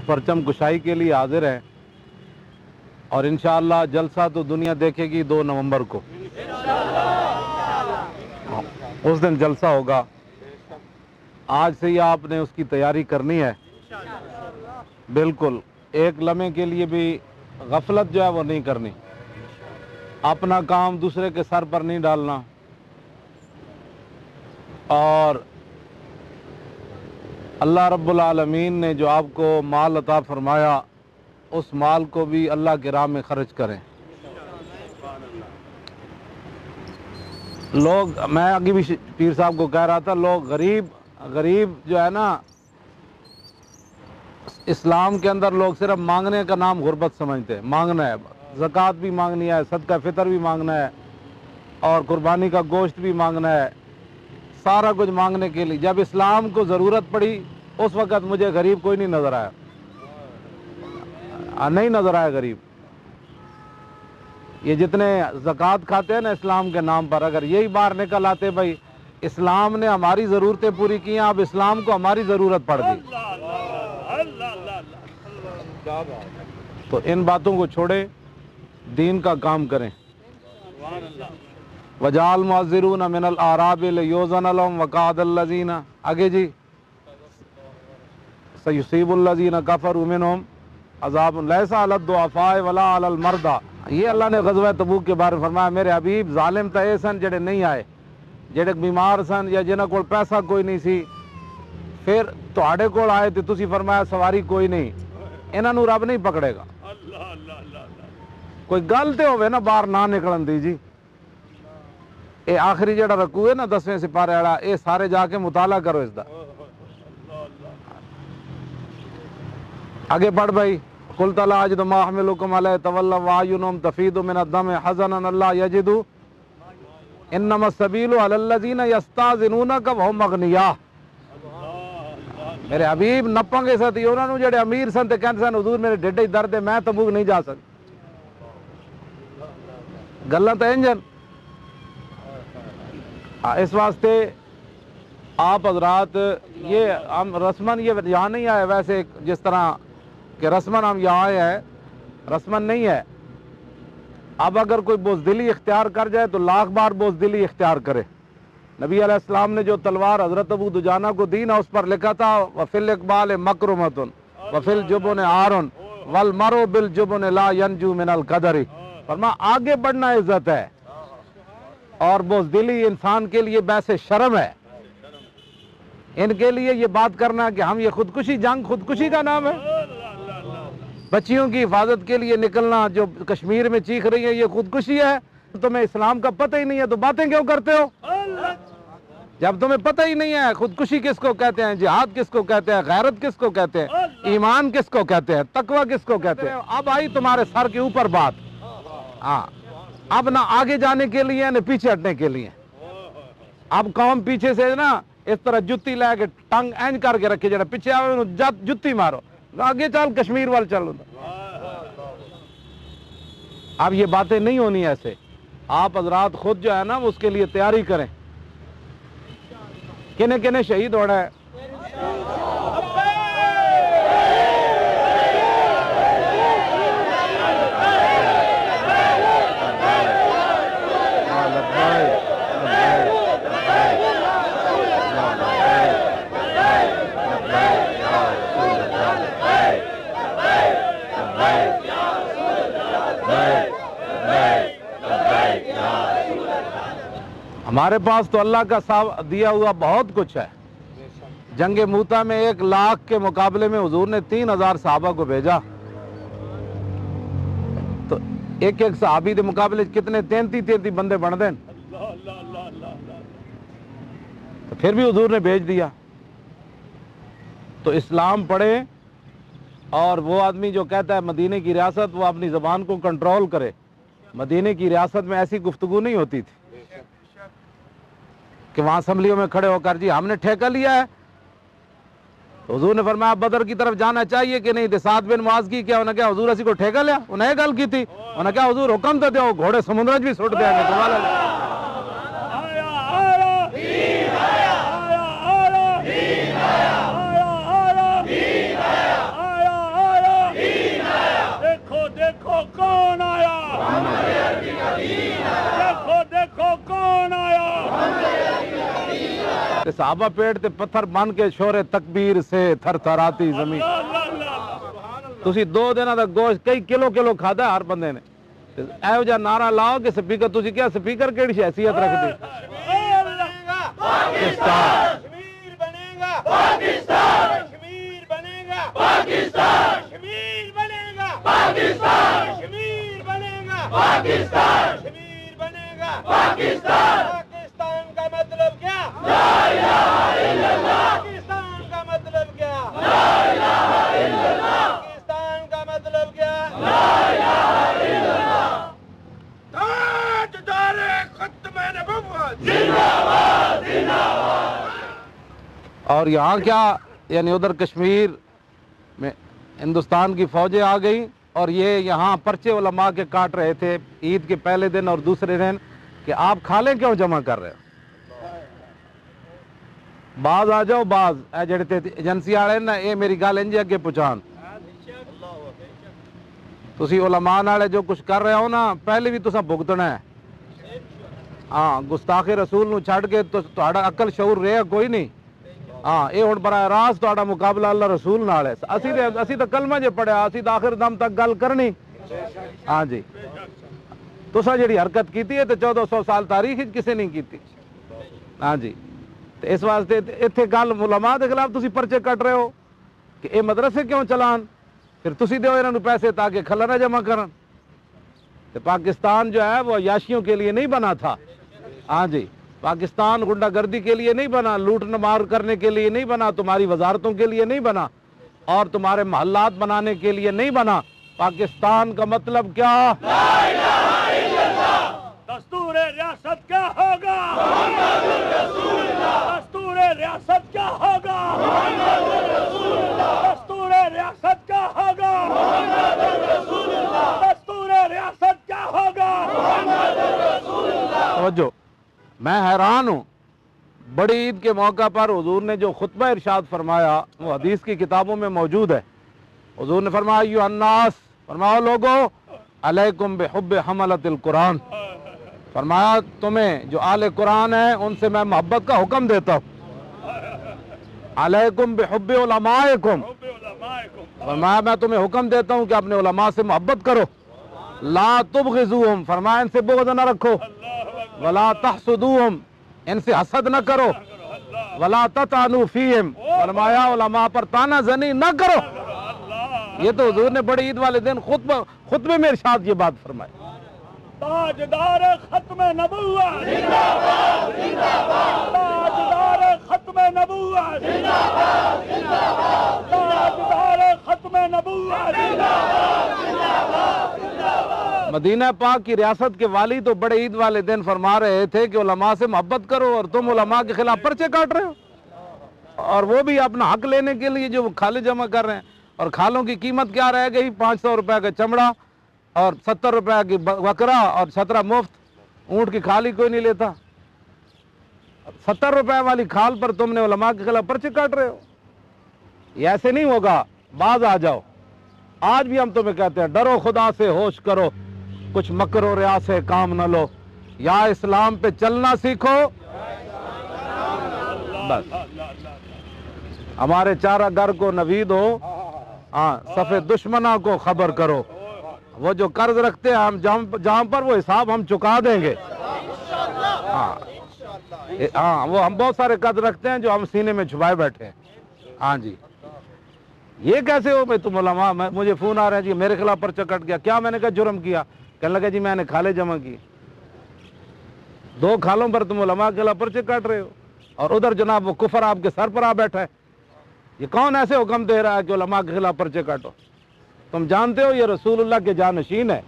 परचम कुशाई के लिए हाजिर हैं और इंशाअल्लाह जलसा तो दुनिया देखेगी 2 नवंबर को, उस दिन जलसा होगा। आज से ही आपने उसकी तैयारी करनी है। बिल्कुल एक लम्हे के लिए भी गफलत जो है वो नहीं करनी, अपना काम दूसरे के सर पर नहीं डालना, और अल्लाह रब्बुल आलमीन ने जो आपको माल अता फरमाया उस माल को भी अल्लाह के राह में खर्च करें। लोग, मैं आगे भी पीर साहब को कह रहा था, लोग गरीब जो है ना, इस्लाम के अंदर लोग सिर्फ मांगने का नाम गुर्बत समझते हैं। मांगना है, ज़कात भी मांगनी है, सदका फितर भी मांगना है, और कुर्बानी का गोश्त भी मांगना है, सारा कुछ मांगने के लिए। जब इस्लाम को ज़रूरत पड़ी उस वक़्त मुझे गरीब कोई नहीं नज़र आया, नहीं नज़र आया गरीब। ये जितने ज़कात खाते हैं ना इस्लाम के नाम पर, अगर यही बाहर निकल आते भाई इस्लाम ने हमारी ज़रूरतें पूरी की हैं, अब इस्लाम को हमारी ज़रूरत पड़ गई, तो इन बातों को छोड़े, दीन का काम करें। वजाल मुअज़्ज़िरून मिनल आराबिल योज़न लहुम वक़ादल लज़ीना, आगे जी, सयुसीबुल लज़ीना कफ़रू मिनहुम अज़ाबुन लैसा अलद दुआफ़ाए वला अलल मर्दा। ये अल्लाह ने ग़ज़वा तबूक के बारे में फरमाया, मेरे हबीब ज़ालिम तो ये सन जेड़े नहीं आए, जेड़े बीमार सन या जिन्हां कोल पैसा कोई नहीं सी, फिर तुहाडे कोल आए तो तुसी फरमाया सवारी कोई नहीं, इन्हां नूं रब नहीं पकड़ेगा। कोई गल तो होवे ना बाहर ना निकलन दी जी। ये आखिरी जड़ा रकू है ना 10वें सिपारे वाला, ये सारे जाके मुताला करो इसदा। आगे बढ़ भाई, कुल तला अजिद मा अहमिलुकुम अलैहि तवल्लव वायुनुम तफीदु मिन अद्दम हज़नन अल्ला यजिदु इन्नमा सबीलु अलल्लज़ीना यस्ताज़िनूनका वहुम मग़निया। मेरे हबीब नपंगे साथी उन्हां नूं जेड़े अमीर सन ते कहंदे सन हुजूर मेरे ढिड्ड च दर्द है, मैं तबूक नहीं जा सकदा। गल्लां तां इंजन। इस वास्ते आप हजरात, ये हम रस्मन ये यहाँ नहीं आए, वैसे जिस तरह कि रस्मन हम यहाँ आए हैं, रस्मन नहीं है। अब अगर कोई बोझदिली इख्तियार कर जाए तो लाख बार बोझदिली इख्तियार करे। नबी अलैहिस्सलाम ने जो तलवार हजरत अबू दुजाना को दी ना, उस पर लिखा था वफिल इकबाल मकरुमतुन वफिल जुबन आरुन वल मरो बिल जुबन ला यंजू मिनल कदरी। फरमा आगे बढ़ना इज्जत है, और बोझदिली इंसान के लिए वैसे शर्म है। इनके लिए ये बात करना कि हम ये खुदकुशी, जंग खुदकुशी का नाम है। बच्चियों की हिफाजत के लिए निकलना जो कश्मीर में चीख रही है ये खुदकुशी है। तुम्हें इस्लाम का पता ही नहीं है तो बातें क्यों करते हो? जब तुम्हें पता ही नहीं है खुदकुशी किसको कहते हैं, जिहाद किसको कहते हैं, गैरत किसको कहते हैं, ईमान किसको कहते हैं, तकवा किसको कहते हैं। अब आई तुम्हारे सर के ऊपर बात। हाँ, अब ना आगे जाने के लिए ना पीछे हटने के लिए। अब कौम पीछे से ना इस तरह जुत्ती लेके टंग एंज करके रखे, जरा पीछे आओ जुत्ती मारो, आगे चल कश्मीर वाल चल। अब ये बातें नहीं होनी ऐसे। आप हजरात खुद जो है ना उसके लिए तैयारी करें। किने किने शहीद होना है? हमारे पास तो अल्लाह का साथ दिया हुआ बहुत कुछ है। जंगे मूता में 1 लाख के मुकाबले में हुजूर ने 3000 सहाबा को भेजा, तो एक एक सहाबी के मुकाबले कितने 33 बंदे बन दें, तो फिर भी हुजूर ने भेज दिया। तो इस्लाम पढ़े, और वो आदमी जो कहता है मदीने की रियासत, वो अपनी ज़बान को कंट्रोल करे। मदीने की रियासत में ऐसी गुफ्तगू नहीं होती थी कि वहाँ असम्बलियों में खड़े होकर जी हमने ठेका लिया है। तो हुजूर ने फरमाया आप बदर की तरफ जाना चाहिए कि नहीं? साद बिन मुआज़ की क्या उन्हें क्या हुजूर असी को ठेका लिया? उन्हें गल की थी, उन्हें क्या हुजूर हुक्म तो दो घोड़े समुद्र भी सुट देंगे। صحابہ پیٹ تے پتھر بن کے شور تکبیر سے تھر تھراتی زمین. تسی 2 دنوں دا گوشت کئی کلو کھادا ہر بندے نے. ایو جا نعرہ لاؤ کہ سپیکر تسی کیا سپیکر کیڑی حیثیت رکھدی؟ پاکستان کشمیر بنے گا، پاکستان کشمیر بنے گا، پاکستان کشمیر بنے گا، پاکستان کشمیر بنے گا، پاکستان کشمیر بنے گا، پاکستان. پاکستان کا مطلب کیا؟ لا الہ الا اللہ. پاکستان کا مطلب کیا؟ لا الہ الا اللہ. پاکستان کا مطلب کیا؟ لا الہ الا اللہ. تاجدار ختم نبوت زندہ باد، زندہ باد. اور یہاں کیا یعنی ادھر کشمیر میں ہندوستان کی فوجیں آ گئی اور یہ یہاں پرچے علماء کے کاٹ رہے تھے عید کے پہلے دن اور دوسرے دن کہ آپ کھالیں کیوں جمع کر رہے ہو. باز آ جاؤ باز اے جڑے تے ایجنسی والے نا یہ میری گل انج اگے پہنچان. تسی علماء نال جو کچھ کر رہے ہو نا پہلے بھی تساں بھگتنا ہے. ہاں گستاخ رسول نو چھڈ کے تہاڈا عقل شعور رہا کوئی نہیں. ہاں یہ ہن براہ راست تہاڈا مقابلہ اللہ رسول نال ہے. اسی تے کلمہ جے پڑھیا اسی تے آخر دم تک گل کرنی. ہاں جی تساں جڑی حرکت کیتی ہے تے 1400 سال تاریخ وچ کسے نہیں کیتی. ہاں جی تے اس واسطے ایتھے گل علماء دے خلاف تسی پرچے کٹ رہے ہو کہ اے مدرسے کیوں چلان. پھر تسی دیو انہاں نوں پیسے تاکہ کھلا نہ جمع کرن. تے پاکستان جو ہے وہ عیاشیوں کے لیے نہیں بنا تھا. ہاں جی پاکستان غنڈہ گردی کے لیے نہیں بنا، لوٹ مار کرنے کے لیے نہیں بنا، تمہاری وزارتوں کے لیے نہیں بنا اور تمہارے محلات بنانے کے لیے نہیں بنا. پاکستان کا مطلب کیا؟ لا الہ الا اللہ. دستور ریاست کیا ہوگا؟ محمد رسول اللہ. دستور ریاست کیا ہوگا؟ محمد رسول اللہ. دستور ریاست کیا ہوگا؟ محمد رسول اللہ. دستور ریاست کیا ہوگا؟ محمد رسول اللہ. توجہ میں حیران ہوں. بڑی عید کے موقع پر حضور نے جو خطبہ ارشاد فرمایا وہ حدیث کی کتابوں میں موجود ہے. حضور نے فرمایا ایھا الناس، فرماؤ لوگو علیکم بحب حملۃ القرآن. فرمایا تمہیں جو اہل قرآن ہیں ان سے میں محبت کا حکم دیتا ہوں. علیکم بحب علمائکم، فرمایا میں تمہیں حکم دیتا ہوں کہ اپنے علماء سے محبت کرو. لا تبغضوہم، فرمایا ان سے بغض نہ رکھو. ولا تحسدوہم، ان سے حسد نہ کرو. ولا تطعنوا فیہم، فرمایا علماء پر طعنہ زنی نہ کرو. یہ تو حضور نے بڑی عید والے دن خطبے میں ارشاد یہ بات فرمائی. تاجدار ختم نبوت زندہ باد، زندہ باد. تاجدار ختم نبوت زندہ باد، زندہ باد. تاجدار ختم نبوت زندہ باد، زندہ باد، زندہ باد. مدینہ پاک کی ریاست کے والی تو بڑے عید والے دن فرما رہے تھے کہ علماء سے محبت کرو اور تم علماء کے خلاف پرچے کاٹ رہے ہو. اور وہ بھی اپنا حق لینے کے لیے جو وہ کھالے جمع کر رہے ہیں. اور کھالوں کی قیمت کیا رہ گئی؟ 500 روپے کا چمڑا اور 70 روپے کی بکرا اور 17 مفت. اونٹ کی کھال ہی کوئی نہیں لیتا. 70 روپے والی کھال پر تم نے علماء کے خلاف پرچے کاٹ رہے ہو. یہ ایسے نہیں ہوگا. باز آ جاؤ. آج بھی ہم تمہیں کہتے ہیں ڈرو خدا سے، ہوش کرو، کچھ مکر و ریا سے کام نہ لو، یا اسلام پہ چلنا سیکھو. بس ہمارے چارہ گر کو نوید ہو، ہاں صفِ دشمنہ کو خبر کرو. وہ جو قرض رکھتے ہیں ہم جہاں پر وہ حساب ہم چکا دیں گے. ہاں وہ ہم بہت سارے قرض رکھتے ہیں جو ہم سینے میں چھپائے بیٹھے ہیں. ہاں جی یہ کیسے ہو بھائی تم علماء؟ مجھے فون آ رہا ہے جی میرے خلاف پرچہ کٹ گیا. کیا میں نے کہا جرم کیا؟ کہنے لگا جی میں نے کھالے جمع کی. 2 کھالوں پر تم علماء کے خلاف پرچے کاٹ رہے ہو اور ادھر جناب وہ کفر آپ کے سر پر آ بیٹھا ہے. یہ کون ایسے حکم دے رہا ہے کہ علماء کے خلاف پرچے کاٹو؟ تم جانتے ہو یہ رسول اللہ کے جانشین ہے.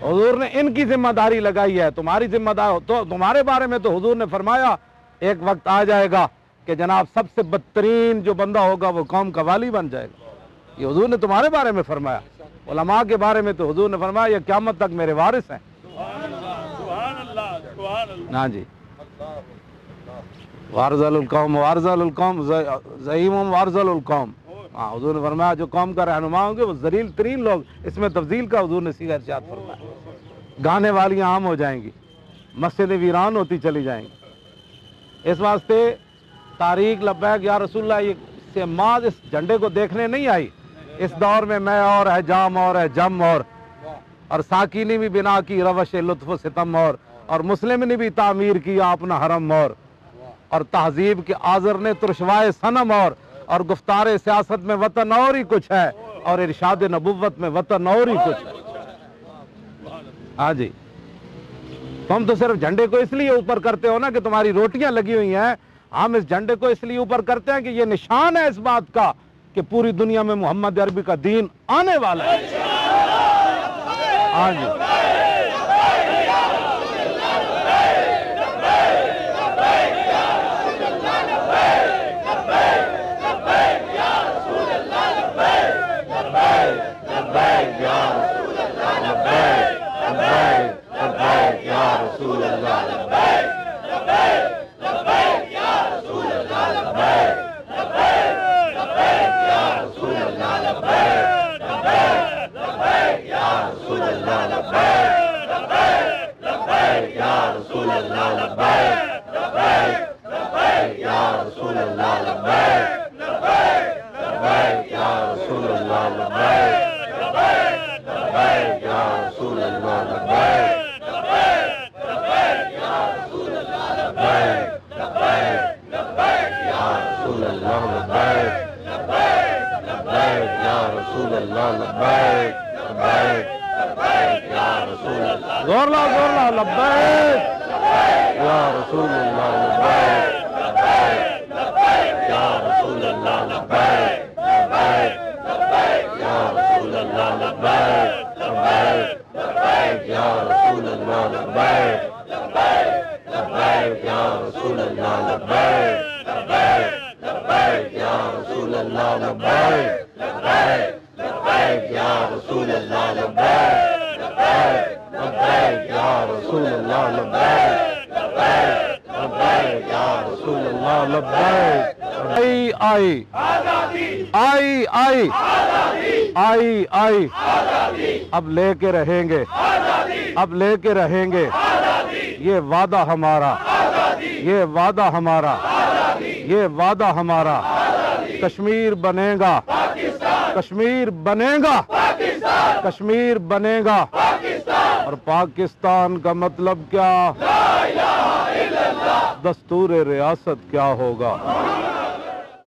حضور نے ان کی ذمہ داری لگائی ہے. تمہاری ذمہ داری تو تمہارے بارے میں تو حضور نے فرمایا ایک وقت آ جائے گا کہ جناب سب سے بدترین جو بندہ ہوگا وہ قوم کا والی بن جائے گا. یہ حضور نے تمہارے بارے میں فرمایا. علماء کے بارے میں تو حضور نے فرمایا یہ قیامت تک میرے وارث ہیں. ہاں جی وارزل القوم وارزل القوم زعیم وارزل القوم. ہاں حضور نے فرمایا جو قوم کا رہنما ہوں گے وہ ذلیل ترین لوگ. اس میں تفضیل کا حضور نے صیغہ ارشاد فرمایا. گانے والیاں عام ہو جائیں گی، مسجدیں ویران ہوتی چلی جائیں گی. اس واسطے तारीख लब्बैक या रसूलल्लाह, ये समाज इस झंडे को देखने नहीं आई। इस दौर में मैं और है जाम और है जम और साकिनी भी बिना की रवश लुत्फ सितम और मुस्लिम ने भी तामीर किया अपना हरम और तहजीब के आज़र ने तुरशवाए सनम और गुफ्तार सियासत में वतन और ही कुछ है और इरशाद नबुव्वत में वतन और ही कुछ है। हाँ जी, तुम तो सिर्फ झंडे को इसलिए ऊपर करते हो ना कि तुम्हारी रोटियां लगी हुई हैं। हम इस झंडे को इसलिए ऊपर करते हैं कि ये निशान है इस बात का कि पूरी दुनिया में मोहम्मद अरबी का दीन आने वाला है। हाँ जी, जोर ला लब्बैक या रसूलल्लाह लब्बैक या रसूलल्लाह लब्बैक या रसूलल्लाह लब्बैक या रसूलल्लाह लब्बैक या रसूलल्लाह लब्बैक या रसूलल्लाह लब्बैक या रसूलल्लाह लब्बैक या रसूलल्लाह लब्बैक या रसूलल्लाह लब्बैक। आई अब लेके रहेंगे, अब लेके रहेंगे। ये वादा हमारा, ये वादा हमारा, ये वादा हमारा। कश्मीर बनेगा, कश्मीर बनेगा, कश्मीर बनेगा। और पाकिस्तान का मतलब क्या, दस्तूर रियासत क्या होगा।